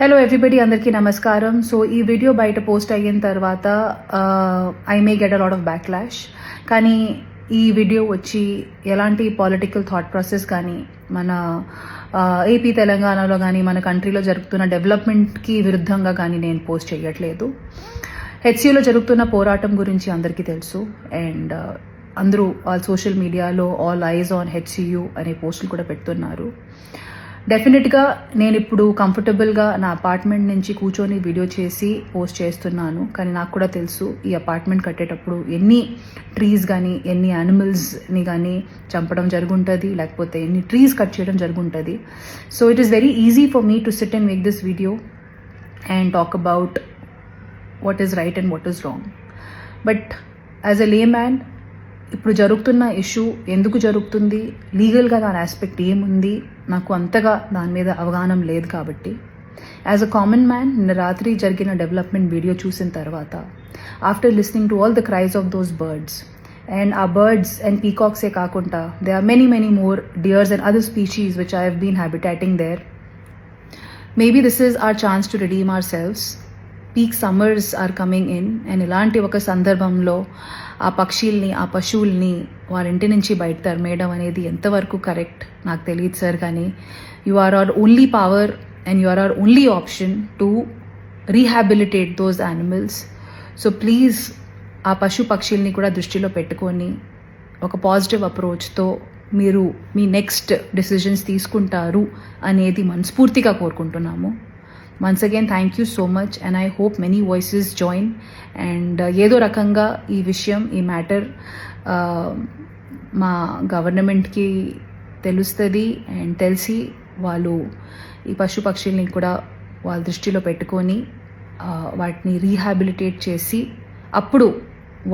Hello everybody, అందరికీ నమస్కారం. So ఈ వీడియో బయట పోస్ట్ అయిన తర్వాత I may get a lot of backlash. కానీ ఈ వీడియో వచ్చి ఎలాంటి పొలిటికల్ థాట్ ప్రాసెస్ కానీ మన ఏపీ తెలంగాణలో కానీ మన కంట్రీలో జరుగుతున్న డెవలప్మెంట్కి విరుద్ధంగా కానీ నేను పోస్ట్ చేయట్లేదు. హెచ్సియూలో జరుగుతున్న పోరాటం గురించి అందరికీ తెలుసు. అండ్ అందరూ సోషల్ మీడియాలో ఆల్ ఐజ్ ఆన్ హెచ్సియూ అనే పోస్టులు కూడా పెడుతున్నారు. డెఫినెట్గా నేను ఇప్పుడు కంఫర్టబుల్గా నా అపార్ట్మెంట్ నుంచి కూర్చొని వీడియో చేసి పోస్ట్ చేస్తున్నాను. కానీ నాకు కూడా తెలుసు ఈ అపార్ట్మెంట్ కట్టేటప్పుడు ఎన్ని ట్రీస్ కానీ ఎన్ని యానిమల్స్ని కానీ చంపడం జరుగుంటుంది, లేకపోతే ఎన్ని ట్రీస్ కట్ చేయడం జరుగుంటుంది. So it is very easy for me to sit and make this video and talk about what is right and what is wrong. But as a layman ఇప్పుడు జరుగుతున్న ఇష్యూ ఎందుకు జరుగుతుంది, లీగల్గా దాని aspect ఏముంది, నాకు అంతగా దాని మీద అవగాహన లేదు. కాబట్టి యాజ్ అ కామన్ మ్యాన్ నిన్న రాత్రి జరిగిన డెవలప్మెంట్ వీడియో చూసిన తర్వాత after listening to all the cries of those birds and ఆ బర్డ్స్ అండ్ పీకాక్సే కాకుండా they are many more deers and other species which I have been habitating there. Maybe this is our chance to redeem ourselves. Peak summers are coming in and ఇలాంటి ఒక సందర్భంలో ఆ పక్షుల్ని ఆ పశువుల్ని వాళ్ళ ఇంటి నుంచి బయట తరిమేయడం అనేది ఎంతవరకు కరెక్ట్ నాకు తెలియదు సార్. కానీ you are our only power and you are our only option to rehabilitate those animals. So please ఆ పక్షుల్ని కూడా దృష్టిలో పెట్టుకొని ఒక పాజిటివ్ అప్రోచ్తో మీరు మీ నెక్స్ట్ డెసిషన్స్ తీసుకుంటారు అనేది మనస్ఫూర్తిగా కోరుకుంటున్నాము. Once again, thank you so much and I hope many voices join and ఏదో రకంగా ఈ విషయం ఈ మ్యాటర్ మా గవర్నమెంట్కి తెలుస్తుంది అండ్ తెలిసి వాళ్ళు ఈ పక్షుల్ని కూడా వాళ్ళ దృష్టిలో పెట్టుకొని వాటిని రీహాబిలిటేట్ చేసి అప్పుడు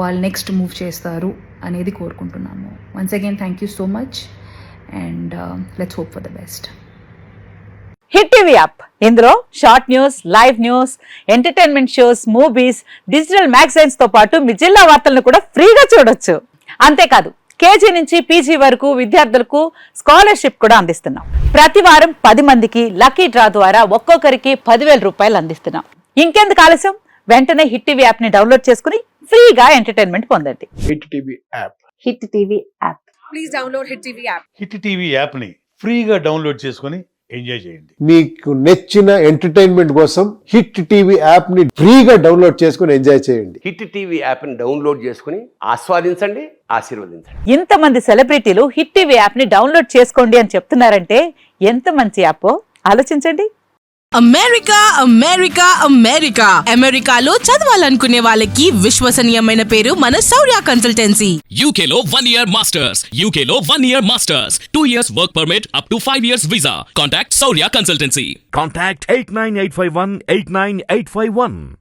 వాళ్ళు నెక్స్ట్ మూవ్ చేస్తారు అనేది కోరుకుంటున్నాము. Once again, thank you so much and let's hope for the best. Hit TV app, ఇందులో short news, live news, entertainment shows, movies, digital magazines తో పాటు మీ జిల్లా వార్తలను కూడా ఫ్రీగా చూడొచ్చు. అంతేకాదు కేజీ నుంచి పీజీ వరకు విద్యార్థులకు స్కాలర్షిప్ కూడా అందిస్తున్నాం. ప్రతి వారం 10 మందికి లక్కీ డ్రా ద్వారా ఒక్కొక్కరికి 10,000 రూపాయలు అందిస్తున్నాం. ఇంకెందుకు ఆలస్యం, వెంటనే హిట్ టీవీ యాప్ ని డౌన్లోడ్ చేసుకుని ఫ్రీగా ఎంటర్టైన్మెంట్ పొందండి. Hit TV app. Hit TV app. Please download hit TV app. Hit TV app ని ఫ్రీగా డౌన్లోడ్ చేసుకుని ఎంజాయ్ చేయండి. మీకు నచ్చిన ఎంటర్టైన్మెంట్ కోసం హిట్ టీవీ యాప్ ని ఫ్రీగా డౌన్లోడ్ చేసుకుని ఎంజాయ్ చేయండి. హిట్ టీవీ యాప్ ని డౌన్లోడ్ చేసుకుని ఆస్వాదించండి, ఆశీర్వదించండి. ఇంతమంది సెలబ్రిటీలు హిట్ టీవీ యాప్ ని డౌన్లోడ్ చేసుకోండి అని చెప్తున్నారంటే ఎంత మంచి యాప్ ఆలోచించండి. అమెరికా అమెరికాలో చదవాలనుకునే వాళ్ళకి విశ్వసనీయమైన పేరు మన శౌర్య కన్సల్టెన్సీ. UK లో 1 year masters, UK లో 1 year masters, 2 years work permit up to 5 years visa. Contact Saurya Consultancy. Contact 89851 89851.